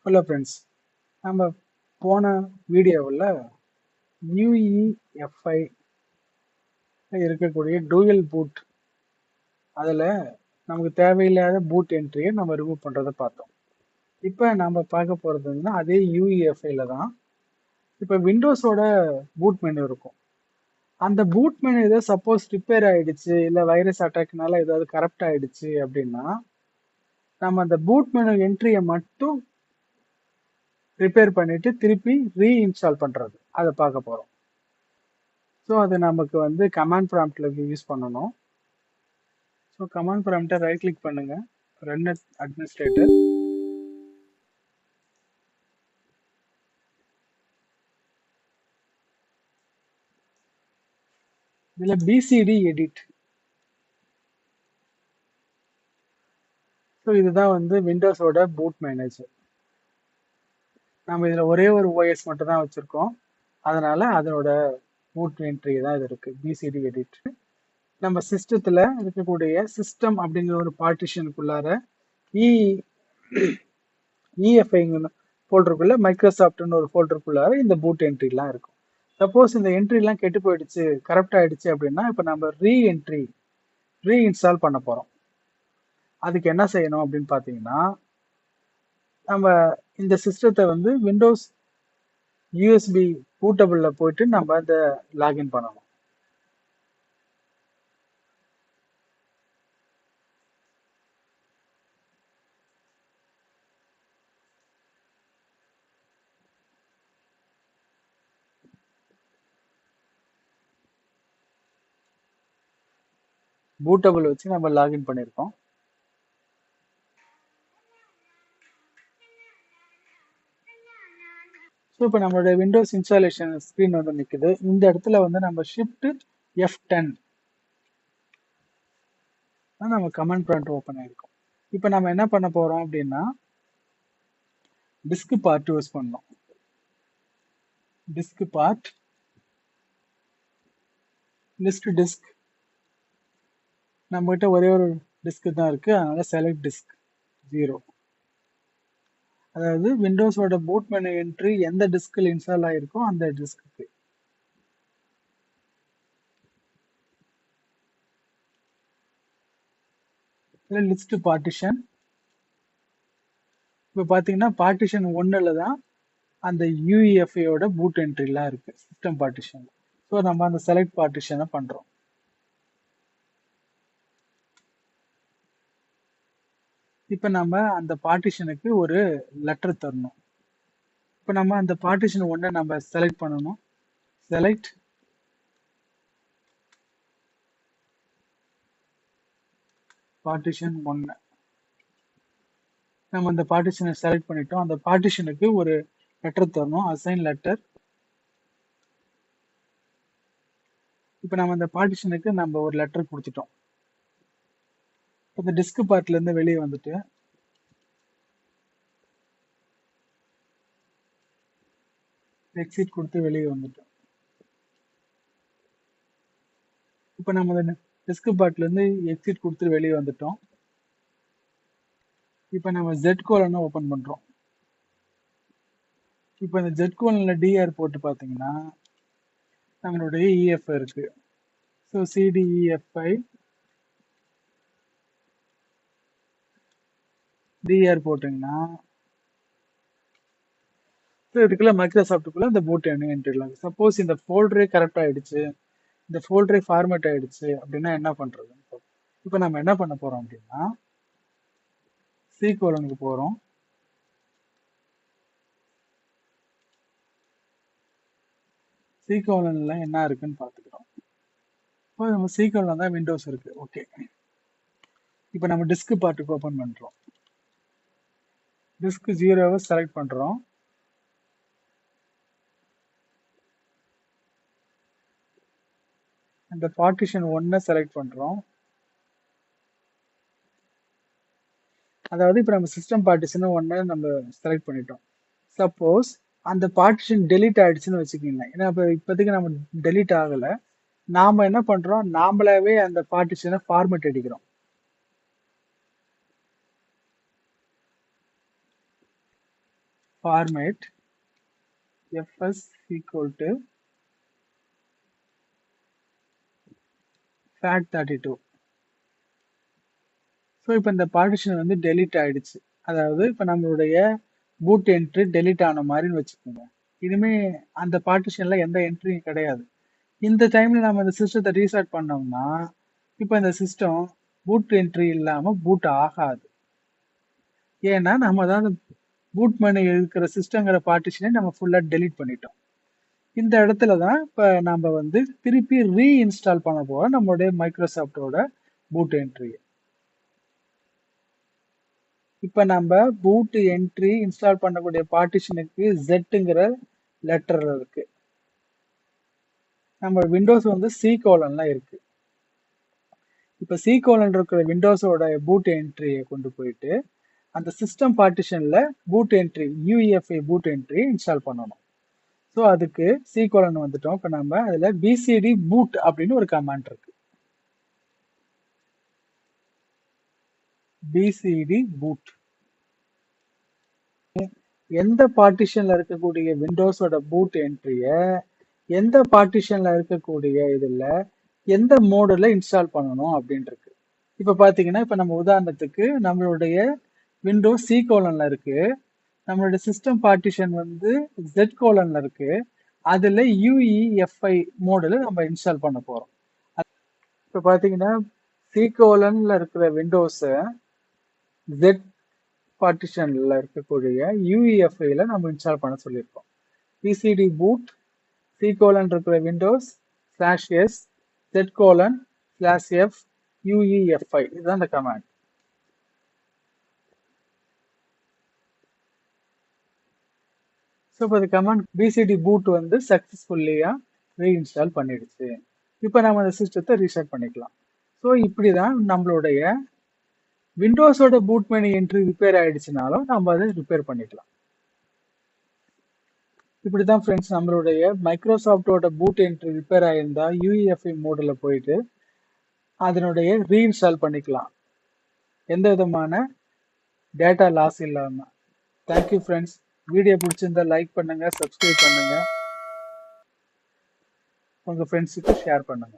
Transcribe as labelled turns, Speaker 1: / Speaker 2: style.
Speaker 1: Hello friends, நம்ம போன வீடியோவில் UEFI இருக்கக்கூடிய டூயல் பூட் அதில் நமக்கு தேவையில்லாத பூட் என்ட்ரியை நம்ம ரிமூவ் பண்ணுறதை பார்த்தோம். இப்போ நம்ம பார்க்க போகிறதுன்னா அதே UEFIல தான். இப்போ விண்டோஸோட பூட் மெனு இருக்கும். அந்த பூட் மெனு ஏதோ சப்போஸ் ரிப்பேர் ஆயிடுச்சு, இல்லை வைரஸ் அட்டாக்னால ஏதாவது கரப்ட் ஆயிடுச்சு அப்படின்னா நம்ம அந்த பூட் மெனு என்ட்ரியை மட்டும் ரிப்பேர் பண்ணிட்டு திருப்பி ரீஇன்ஸ்டால் பண்ணுறது அதை பார்க்க போகிறோம். ஸோ அது நமக்கு வந்து கமாண்ட் ப்ராம்ப்ட்ல யூஸ் பண்ணணும். ஸோ கமாண்ட் ப்ராம்ப்டை ரைட் கிளிக் பண்ணுங்க, ரன் அட்மினிஸ்ட்ரேட்டர். இதில் பிசிடி எடிட். ஸோ இதுதான் வந்து விண்டோஸோட பூட் மேனேஜர். நம்ம இதில் ஒரே ஒரு ஓஎஸ் மட்டும் தான் வச்சுருக்கோம், அதனால அதனோட பூட் என்ட்ரி தான் இது இருக்குது, பிசிடி எடிட். நம்ம சிஸ்டத்தில் இருக்கக்கூடிய சிஸ்டம் அப்படிங்கிற ஒரு பார்ட்டிஷனுக்குள்ளார இஎஃப்ஐ ஃபோல்டருக்குள்ள மைக்ரோசாஃப்ட்னு ஒரு ஃபோல்டருக்குள்ளார இந்த பூட் என்ட்ரிலாம் இருக்கும். சப்போஸ் இந்த என்ட்ரிலாம் கெட்டு போயிடுச்சு, கரெக்ட் ஆயிடுச்சு அப்படின்னா இப்போ நம்ம ரீஇன்ஸ்டால் பண்ண போகிறோம். அதுக்கு என்ன செய்யணும் அப்படின்னு பார்த்தீங்கன்னா, நம்ம இந்த சிஸ்டத்தை வந்து விண்டோஸ் யூஎஸ்பி பூட்டபிளில் போயிட்டு நம்ம அதை லாகின் பண்ணணும். பூட்டபிள் வச்சு நம்ம லாகின் பண்ணியிருக்கோம். ஸோ இப்போ நம்மளுடைய விண்டோஸ் இன்ஸ்டாலேஷன் ஸ்க்ரீன் வந்து நிற்குது. இந்த இடத்துல வந்து நம்ம ஷிஃப்ட் F10 நம்ம கமாண்ட் ப்ராம்ப்ட் ஓப்பன் ஆயிருக்கும். இப்போ நம்ம என்ன பண்ண போறோம் அப்படின்னா, டிஸ்க் பார்ட் யூஸ் பண்ணோம். Disk part list disk. நம்ம கிட்ட ஒரே ஒரு டிஸ்க் தான் இருக்கு, அதனால செலக்ட் டிஸ்க் 0. அதாவது விண்டோஸோட பூட் மெனு என்ட்ரி எந்த டிஸ்கில் இன்ஸ்டால் ஆயிருக்கோ அந்த டிஸ்க்கு. List partition. இப்போ பார்த்தீங்கன்னா பார்ட்டிஷன் 1ல தான் அந்த UEFIயோட பூட் என்ட்ரிலாம் இருக்கு, சிஸ்டம் பார்ட்டிஷன். ஸோ நம்ம அந்த செலக்ட் பார்ட்டிஷனை பண்றோம். இப்போ நம்ம அந்த பார்ட்டிஷனுக்கு ஒரு லெட்டர் தரணும். இப்போ நம்ம அந்த பார்ட்டிஷன் 1 நம்ம செலக்ட் பண்ணணும். Select partition 1. நம்ம அந்த பார்ட்டிஷனை செலக்ட் பண்ணிட்டோம். அந்த பார்ட்டிஷனுக்கு ஒரு லெட்டர் தரணும், அசைன் லெட்டர். இப்போ நம்ம அந்த பார்ட்டிஷனுக்கு நம்ம ஒரு லெட்டர் கொடுத்துட்டோம். இந்த டிஸ்க் பார்ட்ல இருந்து வெளியே வந்துட்டு எக்ஸிட் கொடுத்து வெளியே வந்துட்டோம். இப்போ நம்ம அந்த டிஸ்க் பார்ட்ல இருந்து எக்ஸிட் கொடுத்து வெளியே வந்துட்டோம். இப்போ நம்ம Z கோலனை ஓபன் பண்றோம். இப்போ இந்த Z கோலன்ல DR போட்டு பார்த்தீங்கன்னா நம்மளுடைய EFI இருக்கு. ஸோ CDEFI DR போட்டிங்கன்னா இதுக்குள்ள மைக்ரோசாஃப்ட்டுக்குள்ள இந்த பூட் என்ட்ரிலாம். சப்போஸ் இந்த ஃபோல்டரே கரெக்ட் ஆயிடுச்சு, இந்த ஃபோல்டரே ஃபார்மேட் ஆயிடுச்சு அப்படின்னா என்ன பண்றது? இப்போ நம்ம என்ன பண்ண போறோம் அப்படின்னா, C கோலனுக்கு போறோம். C கோலன்ல என்ன இருக்குன்னு பார்த்துக்கிறோம். இப்போ நம்ம C கோலன் தான் விண்டோஸ் இருக்கு. ஓகே, இப்போ நம்ம டிஸ்க் பார்ட்டுக்கு ஓபன் பண்றோம். டிஸ்க் 0வை செலக்ட் பண்றோம். இந்த பார்ட்டிஷன் 1 செலக்ட் பண்றோம். அதாவது இப்போ நம்ம சிஸ்டம் பார்ட்டிஷன் 1 நம்ம செலக்ட் பண்ணிட்டோம். சப்போஸ் அந்த பார்ட்டிஷன் டெலீட் ஆயிடுச்சுன்னு வச்சுக்கோங்க. ஏன்னா இப்போதைக்கு நம்ம டெலீட் ஆகல, நாம என்ன பண்றோம், நாமளாவே அந்த பார்ட்டிஷனை ஃபார்மேட் அடிக்கிறோம். format fs equal to FAT32. So இப்போ இந்த பார்ட்டிஷன் வந்து டெலீட் ஆயிடுச்சு. அதாவது இப்போ நம்மளுடைய பூட் என்ட்ரி டெலீட் ஆன மாதிரின்னு வச்சுக்கோங்க. இனிமே அந்த பார்ட்டிஷன்ல எந்த என்ட்ரியும் கிடையாது. இந்த டைம்ல நம்ம இந்த சிஸ்டத்தை ரீஸ்டார்ட் பண்ணோம்னா இப்போ இந்த சிஸ்டம் பூட் என்ட்ரி இல்லாம பூட் ஆகாது. ஏன்னா நம்ம தான் பூட் மெனு இருக்கிற சிஸ்டங்கிற பார்ட்டிஷனை நம்ம ஃபுல்லா டெலீட் பண்ணிட்டோம். இந்த இடத்துல தான் இப்போ நம்ம வந்து திருப்பி ரீஇன்ஸ்டால் பண்ண போறோம் நம்மளுடைய மைக்ரோசாஃப்டோட பூட் என்ட்ரி. இப்போ நம்ம பூட் என்ட்ரி இன்ஸ்டால் பண்ணக்கூடிய பார்ட்டிஷனுக்கு ஜெட்டுங்கிற லெட்டர் இருக்கு. நம்ம விண்டோஸ் வந்து சி கோலன்ல இருக்கு. இப்போ சி கோலன் இருக்கிற விண்டோஸோட பூட் என்ட்ரியை கொண்டு போயிட்டு அந்த சிஸ்டம் பார்ட்டிஷன்ல boot entry UEFI boot entry install பண்ணணும். ஸோ அதுக்கு சி கோலன் வந்துட்டோம். இப்போ நம்ம அதில் பிசிடி பூட் அப்படின்னு ஒரு கமாண்ட் இருக்கு. பிசிடி பூட் எந்த பார்ட்டிஷன்ல இருக்கக்கூடிய விண்டோஸோட பூட் என்ட்ரிய எந்த பார்ட்டிஷன்ல இருக்கக்கூடிய இதுல எந்த மோடுல இன்ஸ்டால் பண்ணணும் அப்படின்னு இருக்கு. இப்ப பாத்தீங்கன்னா இப்ப நம்ம உதாரணத்துக்கு நம்மளுடைய விண்டோஸ் சி கோலன்ல இருக்கு, நம்மளுடைய சிஸ்டம் பார்ட்டிஷன் வந்து ஜெட் கோலன்ல இருக்கு. அதுல UEFI மோடுல நம்ம இன்ஸ்டால் பண்ண போறோம். இப்ப பாத்தீங்கன்னா சி கோலன்ல இருக்கிற விண்டோஸ ஜெட் பார்ட்டிஷன்ல இருக்கக்கூடிய UEFIல நம்ம இன்ஸ்டால் பண்ண சொல்லியிருக்கோம். பிசிடி பூட் C கோலன் இருக்கிற Windows /s Z colon /f UEFI இதுதான் இந்த கமாண்ட். ஸோ இப்போ இந்த கமாண்ட் பிசிடி பூட் வந்து சக்சஸ்ஃபுல்லியா ரீஇன்ஸ்டால் பண்ணிடுச்சு. இப்போ நம்ம அந்த சிஸ்டத்தை ரீஸ்டார்ட் பண்ணிக்கலாம். ஸோ இப்படி தான் நம்மளுடைய விண்டோஸோட பூட் மெனு என்ட்ரி ரிப்பேர் ஆயிடுச்சுனாலும் நம்ம அதை ரிப்பேர் பண்ணிக்கலாம். இப்படிதான் ஃப்ரெண்ட்ஸ் நம்மளுடைய மைக்ரோசாஃப்டோட பூட் என்ட்ரி ரிப்பேர் ஆயிருந்தா UEFI மோடில் போயிட்டு அதனுடைய ரீஇன்ஸ்டால் பண்ணிக்கலாம், எந்த விதமான டேட்டா லாஸ் இல்லாம. Thank you friends. வீடியோ பிடிச்சிருந்தா லைக் பண்ணுங்க, சப்ஸ்கிரைப் பண்ணுங்க, உங்க ஃப்ரெண்ட்ஸுக்கு ஷேர் பண்ணுங்க.